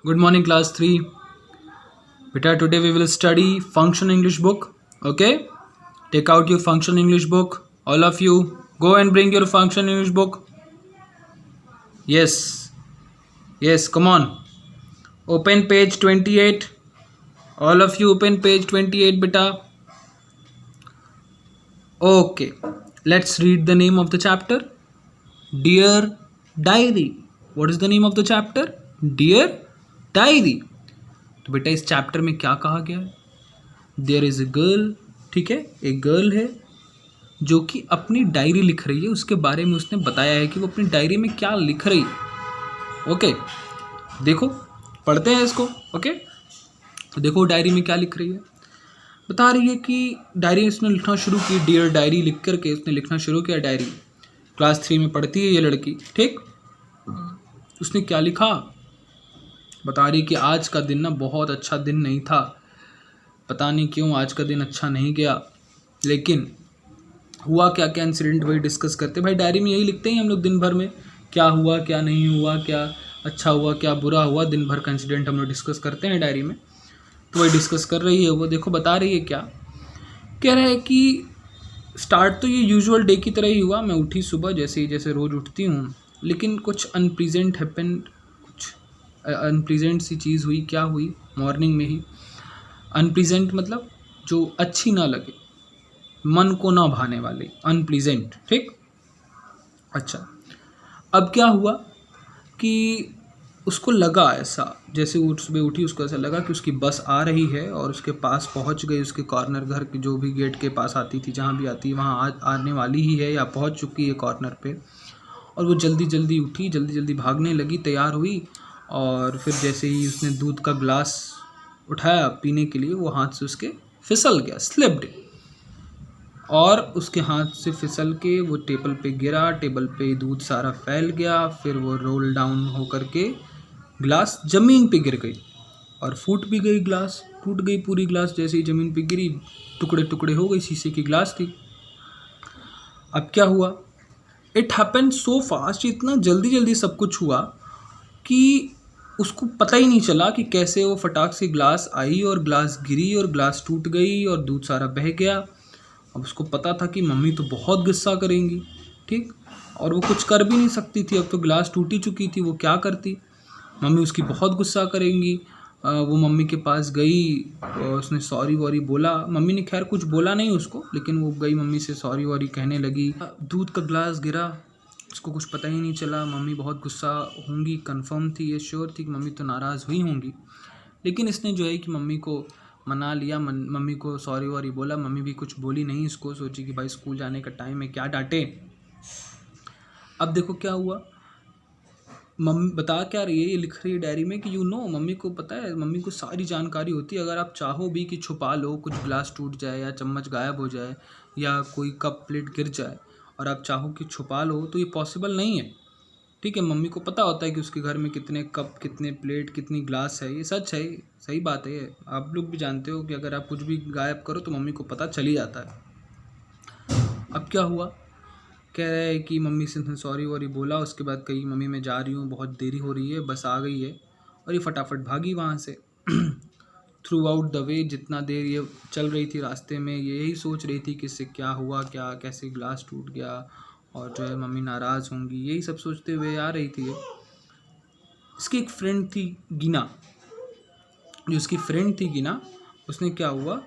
Good morning, class 3. Beta, today we will study function English book. Okay? Take out your function English book. All of you, go and bring your function English book. Yes. Yes, come on. Open page 28. All of you open page 28, beta. Okay. Let's read the name of the chapter. Dear Diary. What is the name of the chapter? Dear Diary. तो बेटा इस chapter में क्या कहा गया है? There is a girl, ठीक है, एक गर्ल है जो कि अपनी डायरी लिख रही है। उसके बारे में उसने बताया है कि वो अपनी डायरी में क्या लिख रही है। ओके, देखो, पढ़ते हैं इसको। ओके, तो देखो डायरी में क्या लिख रही है। बता रही है कि डायरी उसने लिखना शुरू की। डियर डायरी लिख करके उसने लिखना शुरू किया डायरी। क्लास 3 में पढ़ती है ये लड़की, ठीक। उसने क्या लिखा, बता रही कि आज का दिन ना बहुत अच्छा दिन नहीं था। पता नहीं क्यों आज का दिन अच्छा नहीं गया, लेकिन हुआ क्या क्या इंसिडेंट वही डिस्कस करते। भाई डायरी में यही लिखते हैं हम लोग दिन भर में, क्या हुआ क्या नहीं हुआ, क्या अच्छा हुआ क्या बुरा हुआ, दिन भर का इंसिडेंट हम लोग डिस्कस करते हैं डायरी में। तो वही डिस्कस कर रही है वो। देखो बता रही है क्या कह रहा है कि स्टार्ट तो ये यूजुअल डे की तरह ही हुआ। मैं उठी सुबह जैसे रोज़ उठती हूँ, लेकिन कुछ अनप्लीजेंट हैपन, कुछ अनप्लीजेंट सी चीज़ हुई। क्या हुई? मॉर्निंग में ही अनप्लीजेंट मतलब जो अच्छी ना लगे, मन को ना भाने वाली, अनप्लीजेंट, ठीक। अच्छा, अब क्या हुआ कि उसको लगा ऐसा, जैसे वो सुबह उठी उसको ऐसा लगा कि उसकी बस आ रही है और उसके पास पहुंच गई। उसके कॉर्नर, घर के जो भी गेट के पास आती थी, जहाँ भी आती है वहाँ आने वाली ही है या पहुंच चुकी है कॉर्नर पे। और वो जल्दी जल्दी उठी, जल्दी जल्दी भागने लगी, तैयार हुई। और फिर जैसे ही उसने दूध का ग्लास उठाया पीने के लिए, वो हाथ से उसके फिसल गया, स्लिप्ड, और उसके हाथ से फिसल के वो टेबल पे गिरा। टेबल पे दूध सारा फैल गया। फिर वो रोल डाउन होकर के ग्लास ज़मीन पे गिर गई और फूट भी गई। ग्लास टूट गई पूरी। ग्लास जैसे ही ज़मीन पे गिरी टुकड़े टुकड़े हो गई। शीशे की ग्लास थी। अब क्या हुआ? इट हैपन सो फास्ट, इतना जल्दी जल्दी सब कुछ हुआ कि उसको पता ही नहीं चला कि कैसे वो फटाक से ग्लास आई और ग्लास गिरी और ग्लास टूट गई और दूध सारा बह गया। अब उसको पता था कि मम्मी तो बहुत गुस्सा करेंगी, ठीक, और वो कुछ कर भी नहीं सकती थी। अब तो ग्लास टूटी चुकी थी, वो क्या करती? मम्मी उसकी बहुत गुस्सा करेंगी। वो मम्मी के पास गई, उसने सॉरी वॉरी बोला। मम्मी ने खैर कुछ बोला नहीं उसको, लेकिन वो गई मम्मी से सॉरी वॉरी कहने लगी। दूध का ग्लास गिरा, उसको कुछ पता ही नहीं चला। मम्मी बहुत गुस्सा होंगी, कंफर्म थी, ये श्योर थी कि मम्मी तो नाराज़ हुई होंगी। लेकिन इसने जो है कि मम्मी को मना लिया, मम्मी को सॉरी वॉरी बोला। मम्मी भी कुछ बोली नहीं इसको, सोची कि भाई स्कूल जाने का टाइम है, क्या डांटे। अब देखो क्या हुआ। मम्मी बता क्या रही है, ये लिख रही है डायरी में कि मम्मी को पता है, मम्मी को सारी जानकारी होती है। अगर आप चाहो भी कि छुपा लो, कुछ ग्लास टूट जाए या चम्मच गायब हो जाए या कोई कप प्लेट गिर जाए और आप चाहो कि छुपा लो, तो ये पॉसिबल नहीं है, ठीक है। मम्मी को पता होता है कि उसके घर में कितने कप, कितने प्लेट, कितनी ग्लास है। ये सच है, सही बात है। आप लोग भी जानते हो कि अगर आप कुछ भी गायब करो तो मम्मी को पता चल ही जाता है। अब क्या हुआ? कह रहा है कि मम्मी से सॉरी वॉरी बोला। उसके बाद कही मम्मी मैं जा रही हूँ, बहुत देरी हो रही है, बस आ गई है। और ये फटाफट भागी वहाँ से। थ्रू आउट द वे, जितना देर ये चल रही थी रास्ते में, ये यही सोच रही थी कि इससे क्या हुआ, क्या कैसे ग्लास टूट गया और जो है मम्मी नाराज़ होंगी, यही सब सोचते हुए आ रही थी। इसकी एक फ्रेंड थी गिना, जो उसकी फ्रेंड थी गिना, उसने क्या हुआ,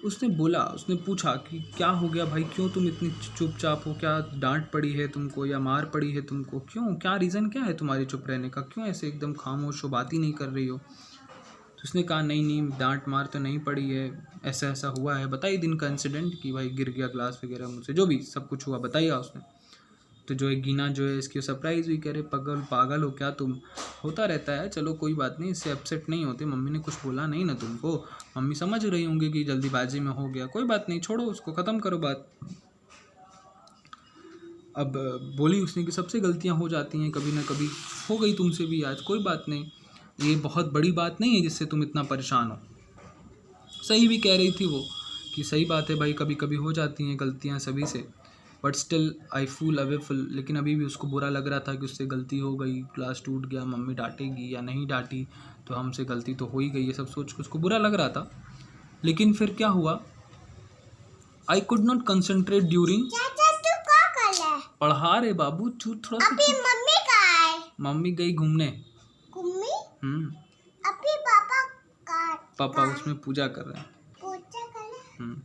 उसने बोला, उसने पूछा कि क्या हो गया भाई, क्यों तुम इतनी चुपचाप हो, क्या डांट पड़ी है तुमको या मार पड़ी है तुमको, क्यों, क्या रीज़न क्या है तुम्हारी चुप रहने का, क्यों ऐसे एकदम खामोश हो, बात ही नहीं कर रही हो? तो उसने कहा नहीं नहीं, डांट मार तो नहीं पड़ी है, ऐसा ऐसा हुआ है। बताइए दिन का इंसिडेंट कि भाई गिर गया ग्लास वगैरह, मुझसे जो भी सब कुछ हुआ बताइए उसने। तो जो है गिना जो है इसकी सरप्राइज हुई, कह रहे पागल हो क्या तुम, होता रहता है, चलो कोई बात नहीं, इससे अपसेट नहीं होते, मम्मी ने कुछ बोला नहीं ना तुमको, मम्मी समझ रही होंगी कि जल्दीबाजी में हो गया, कोई बात नहीं, छोड़ो उसको, ख़त्म करो बात। अब बोली उसने कि सबसे गलतियां हो जाती हैं, कभी ना कभी हो गई तुमसे भी आज, कोई बात नहीं, ये बहुत बड़ी बात नहीं है जिससे तुम इतना परेशान हो। सही भी कह रही थी वो कि सही बात है भाई, कभी कभी हो जाती हैं गलतियां सभी से, बट स्टिल आई फील अवेफुल। लेकिन अभी भी उसको बुरा लग रहा था कि उससे गलती हो गई, क्लास टूट गया, मम्मी डांटेगी या नहीं डांटी तो हमसे गलती तो हो ही गई, ये सब सोच के उसको बुरा लग रहा था। लेकिन फिर क्या हुआ, I could not concentrate during. पढ़ा रे बाबू, चूत थोड़ा सा। अभी मम्मी कहाँ है? मम्मी गई घूमने। अभी पापा कहाँ? पापा उसमें पूजा कर रहे हैं। पूजा कर रहे हैं?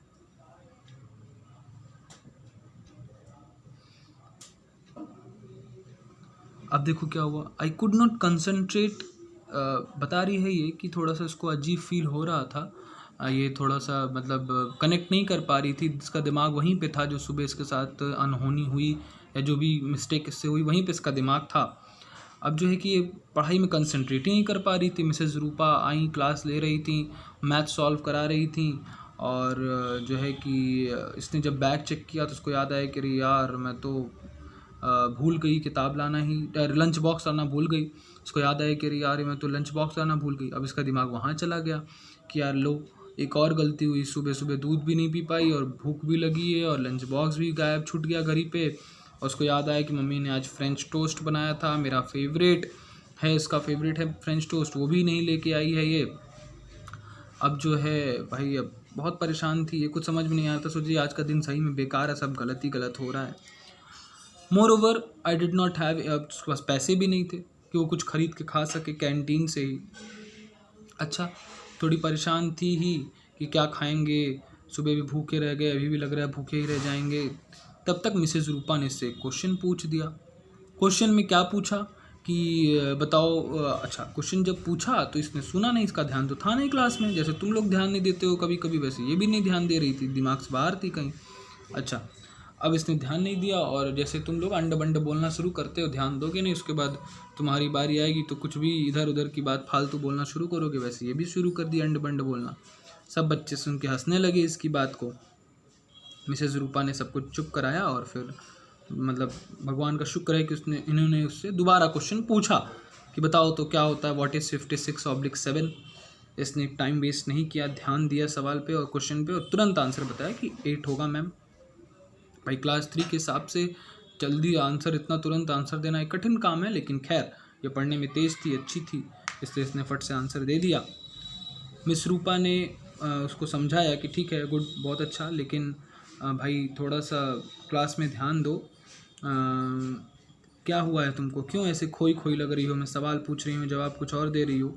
अब देखो क्या हुआ, आई कुड नॉट कंसंट्रेट। बता रही है ये कि थोड़ा सा इसको अजीब फील हो रहा था। ये थोड़ा सा मतलब कनेक्ट नहीं कर पा रही थी, इसका दिमाग वहीं पे था जो सुबह इसके साथ अनहोनी हुई या जो भी मिस्टेक इससे हुई वहीं पे इसका दिमाग था। अब जो है कि ये पढ़ाई में कंसंट्रेट ही नहीं कर पा रही थी। मिसेस रूपा आई, क्लास ले रही थी, मैथ सॉल्व करा रही थी, और जो है कि इसने जब बैग चेक किया तो उसको याद आया कि अरे यार मैं तो भूल गई किताब लाना ही, लंच बॉक्स लाना भूल गई। उसको याद आया कि अरे यार मैं तो लंच बॉक्स लाना भूल गई। अब इसका दिमाग वहाँ चला गया कि यार लो एक और गलती हुई, सुबह सुबह दूध भी नहीं पी पाई और भूख भी लगी है और लंच बॉक्स भी गायब छूट गया घर ही पे। और उसको याद आया कि मम्मी ने आज फ्रेंच टोस्ट बनाया था, मेरा फेवरेट है, इसका फेवरेट है फ्रेंच टोस्ट, वो भी नहीं लेके आई है ये। अब जो है भाई अब बहुत परेशान थी, ये कुछ समझ में नहीं आया था। सोचिए आज का दिन सही में बेकार है, सब गलत ही गलत हो रहा है। More over I did not have, उसके पास पैसे भी नहीं थे कि वो कुछ खरीद के खा सके कैंटीन से ही। अच्छा, थोड़ी परेशान थी ही कि क्या खाएंगे, सुबह भी भूखे रह गए, अभी भी लग रहा है भूखे ही रह जाएंगे। तब तक मिसेस रूपा ने इससे क्वेश्चन पूछ दिया। क्वेश्चन में क्या पूछा कि बताओ, अच्छा क्वेश्चन जब पूछा तो इसने सुना नहीं, इसका ध्यान तो था नहीं क्लास में, जैसे तुम लोग ध्यान नहीं देते हो कभी कभी वैसे ये भी नहीं ध्यान दे रही थी, दिमाग से बाहर थी कहीं। अच्छा, अब इसने ध्यान नहीं दिया और जैसे तुम लोग अंड बंड बोलना शुरू करते हो, ध्यान दोगे नहीं, उसके बाद तुम्हारी बारी आएगी तो कुछ भी इधर उधर की बात फालतू बोलना शुरू करोगे, वैसे ये भी शुरू कर दिया अंड बंड बोलना। सब बच्चे सुन के हंसने लगे इसकी बात को। मिसेस रूपा ने सबको चुप कराया और फिर मतलब भगवान का शुक्र है कि इन्होंने उससे दोबारा क्वेश्चन पूछा कि बताओ तो क्या होता है, व्हाट इज़ 56/7। इसने टाइम वेस्ट नहीं किया, ध्यान दिया सवाल पे और क्वेश्चन पे और तुरंत आंसर बताया कि 8 होगा मैम। भाई क्लास 3 के हिसाब से जल्दी आंसर, इतना तुरंत आंसर देना एक कठिन काम है, लेकिन खैर ये पढ़ने में तेज़ थी, अच्छी थी, इसलिए इसने फट से आंसर दे दिया। मिस रूपा ने उसको समझाया कि ठीक है गुड, बहुत अच्छा, लेकिन भाई थोड़ा सा क्लास में ध्यान दो। क्या हुआ है तुमको, क्यों ऐसे खोई खोई लग रही हो, मैं सवाल पूछ रही हूँ जवाब कुछ और दे रही हो,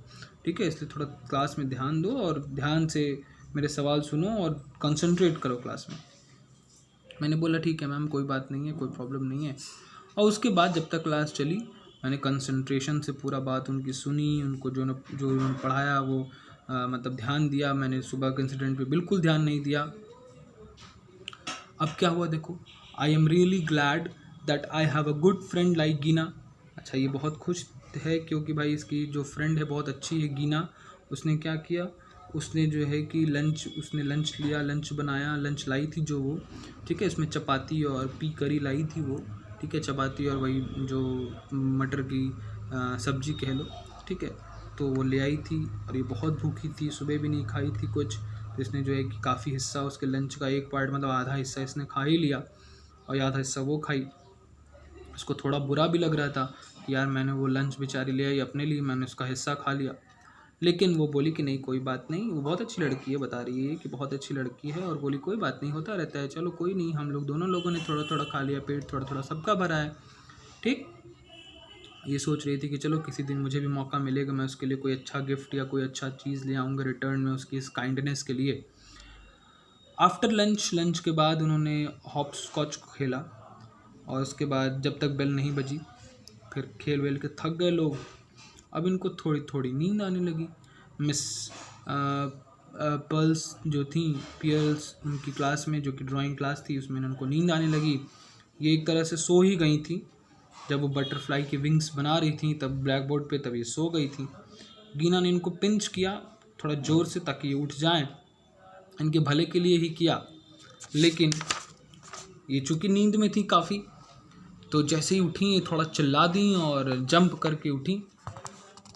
ठीक है, इसलिए थोड़ा क्लास में ध्यान दो और ध्यान से मेरे सवाल सुनो और कंसंट्रेट करो क्लास में। मैंने बोला ठीक है मैम, कोई बात नहीं है, कोई प्रॉब्लम नहीं है। और उसके बाद जब तक क्लास चली मैंने कंसंट्रेशन से पूरा बात उनकी सुनी, उनको जो उन्होंने पढ़ाया वो मतलब ध्यान दिया। मैंने सुबह के इंसिडेंट पे बिल्कुल ध्यान नहीं दिया। अब क्या हुआ देखो, I am really glad that I have a good friend like गीना। अच्छा, ये बहुत खुश है क्योंकि भाई इसकी जो फ्रेंड है बहुत अच्छी है गीना। उसने क्या किया, उसने जो है कि उसने लंच लिया, लंच बनाया, लंच लाई थी जो वो, ठीक है, इसमें चपाती और पी करी लाई थी वो, ठीक है, चपाती और वही जो मटर की सब्जी कह लो, ठीक है, तो वो ले आई थी। और ये बहुत भूखी थी, सुबह भी नहीं खाई थी कुछ, तो इसने जो है कि काफ़ी हिस्सा उसके लंच का, एक पार्ट मतलब आधा हिस्सा इसने खा ही लिया और आधा हिस्सा वो खाई। उसको थोड़ा बुरा भी लग रहा था कि यार मैंने वो लंच बेचारी ले आई अपने लिए, मैंने उसका हिस्सा खा लिया। लेकिन वो बोली कि नहीं कोई बात नहीं, वो बहुत अच्छी लड़की है, बता रही है कि बहुत अच्छी लड़की है, और बोली कोई बात नहीं, होता रहता है, चलो कोई नहीं, हम लोग दोनों लोगों ने थोड़ा थोड़ा खा लिया, पेट थोड़ा थोड़ा सबका भरा है, ठीक। ये सोच रही थी कि चलो किसी दिन मुझे भी मौका मिलेगा, मैं उसके लिए कोई अच्छा गिफ्ट या कोई अच्छा चीज़ ले आऊँगा रिटर्न में उसकी इस काइंडनेस के लिए। आफ्टर लंच के बाद उन्होंने हॉप स्कॉच खेला और उसके बाद जब तक बेल नहीं बजी फिर खेल वेल के थक गए लोग। अब इनको थोड़ी थोड़ी नींद आने लगी। मिस पर्ल्स जो थी, पियर्स उनकी क्लास में, जो कि ड्राइंग क्लास थी, उसमें उनको नींद आने लगी। ये एक तरह से सो ही गई थी, जब वो बटरफ्लाई की विंग्स बना रही थी तब ब्लैक बोर्ड पे, तब ये सो गई थी। गीना ने इनको पिंच किया थोड़ा ज़ोर से ताकि ये उठ जाएं, इनके भले के लिए ही किया, लेकिन ये चूँकि नींद में थी काफ़ी, तो जैसे ही उठी ये थोड़ा चिल्ला दी और जंप करके उठी।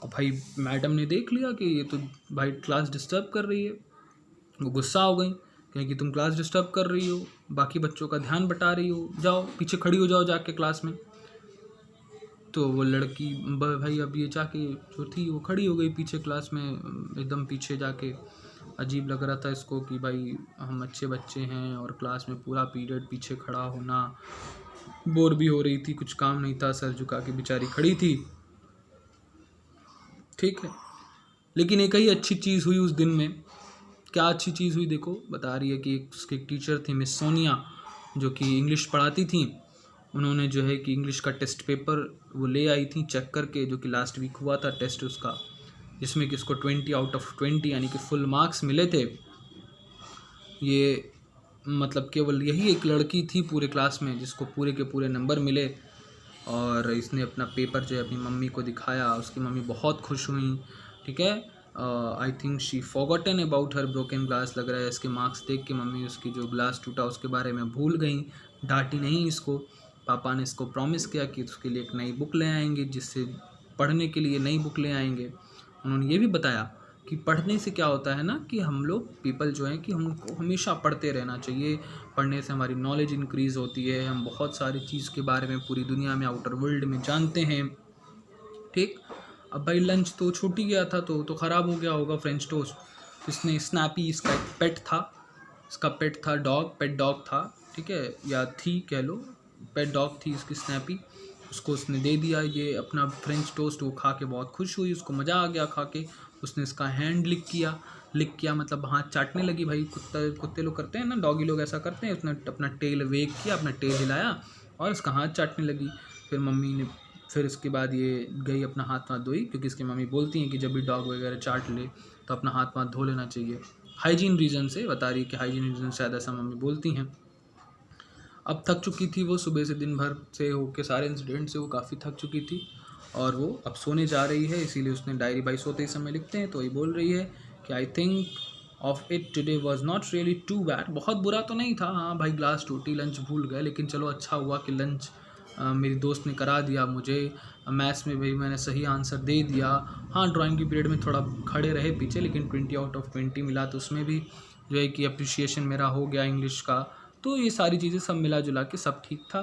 और भाई मैडम ने देख लिया कि ये तो भाई क्लास डिस्टर्ब कर रही है, वो गुस्सा हो गई, कहें कि तुम क्लास डिस्टर्ब कर रही हो, बाकी बच्चों का ध्यान बटा रही हो, जाओ पीछे खड़ी हो जाओ जाके क्लास में। तो वो लड़की भाई अब ये जाके जो थी वो खड़ी हो गई पीछे क्लास में, एकदम पीछे जाके। अजीब लग रहा था इसको कि भाई हम अच्छे बच्चे हैं और क्लास में पूरा पीरियड पीछे खड़ा होना, बोर भी हो रही थी, कुछ काम नहीं था, सर झुका के बेचारी खड़ी थी। ठीक है, लेकिन एक ही अच्छी चीज़ हुई उस दिन में। क्या अच्छी चीज़ हुई देखो, बता रही है कि उसकी एक टीचर थी मिस सोनिया, जो कि इंग्लिश पढ़ाती थी। उन्होंने जो है कि इंग्लिश का टेस्ट पेपर वो ले आई थी चेक करके, जो कि लास्ट वीक हुआ था टेस्ट उसका, जिसमें कि उसको 20 आउट ऑफ 20 यानी कि फुल मार्क्स मिले थे। ये मतलब केवल यही एक लड़की थी पूरे क्लास में जिसको पूरे के पूरे नंबर मिले। और इसने अपना पेपर जो है अपनी मम्मी को दिखाया, उसकी मम्मी बहुत खुश हुई। ठीक है, I think she forgotten about her broken glass. लग रहा है इसके मार्क्स देख के मम्मी उसकी जो ग्लास टूटा उसके बारे में भूल गई, डांटी नहीं इसको। पापा ने इसको प्रॉमिस किया कि उसके लिए एक नई बुक ले आएंगे, जिससे पढ़ने के लिए नई बुक ले आएंगे। उन्होंने ये भी बताया कि पढ़ने से क्या होता है ना, कि हम लोग पीपल जो हैं कि हमको हमेशा पढ़ते रहना चाहिए। पढ़ने से हमारी नॉलेज इंक्रीज़ होती है, हम बहुत सारी चीज़ के बारे में पूरी दुनिया में, आउटर वर्ल्ड में जानते हैं। ठीक, अब भाई लंच तो छूट ही गया था, तो ख़राब हो गया होगा फ्रेंच टोस्ट। इसने स्नैपी, इसका एक पेट था, इसका पेट था डॉग, पेट डॉग था, ठीक है, या थी कह लो, पेट डॉग थी इसकी स्नैपी। उसको उसने दे दिया ये अपना फ्रेंच टोस्ट। वो खा के बहुत खुश हुई, उसको मज़ा आ गया खा के। उसने इसका हैंड लिक किया मतलब हाथ चाटने लगी। भाई कुत्ते लोग करते हैं ना, डॉगी लोग ऐसा करते हैं। उसने अपना टेल वेग किया, अपना टेल हिलाया और इसका हाथ चाटने लगी। फिर मम्मी ने, फिर इसके बाद ये गई अपना हाथ धोई, क्योंकि इसकी मम्मी बोलती हैं कि जब भी डॉग वगैरह चाट ले तो अपना हाथ धो लेना चाहिए। हाइजीन रीज़न से बता रही है कि हाइजीन रीज़न से शायद ऐसा मम्मी बोलती हैं। अब थक चुकी थी वो, सुबह से दिन भर से होके सारे इंसिडेंट से वो काफ़ी थक चुकी थी और वो अब सोने जा रही है। इसीलिए उसने डायरी भाई सोते ही समय लिखते हैं, तो वही बोल रही है कि I think of it today was not really too bad. बहुत बुरा तो नहीं था, हाँ भाई ग्लास टूटी, लंच भूल गए, लेकिन चलो अच्छा हुआ कि लंच मेरी दोस्त ने करा दिया मुझे। मैथ्स में भी मैंने सही आंसर दे दिया। हाँ, ड्राइंग की पीरियड में थोड़ा खड़े रहे पीछे, लेकिन 20 आउट ऑफ 20 मिला, तो उसमें भी जो है कि अप्रिसिएशन मेरा हो गया इंग्लिश का। तो ये सारी चीज़ें सब मिला जुला के सब ठीक था।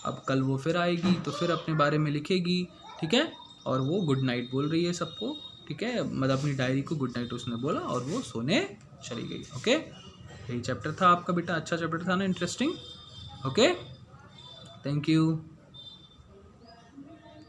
अब कल वो फिर आएगी तो फिर अपने बारे में लिखेगी, ठीक है। और वो गुड नाइट बोल रही है सबको, ठीक है, मतलब अपनी डायरी को गुड नाइट उसने बोला और वो सोने चली गई। ओके, यही चैप्टर था आपका बेटा, अच्छा चैप्टर था ना, इंटरेस्टिंग। Okay, thank you.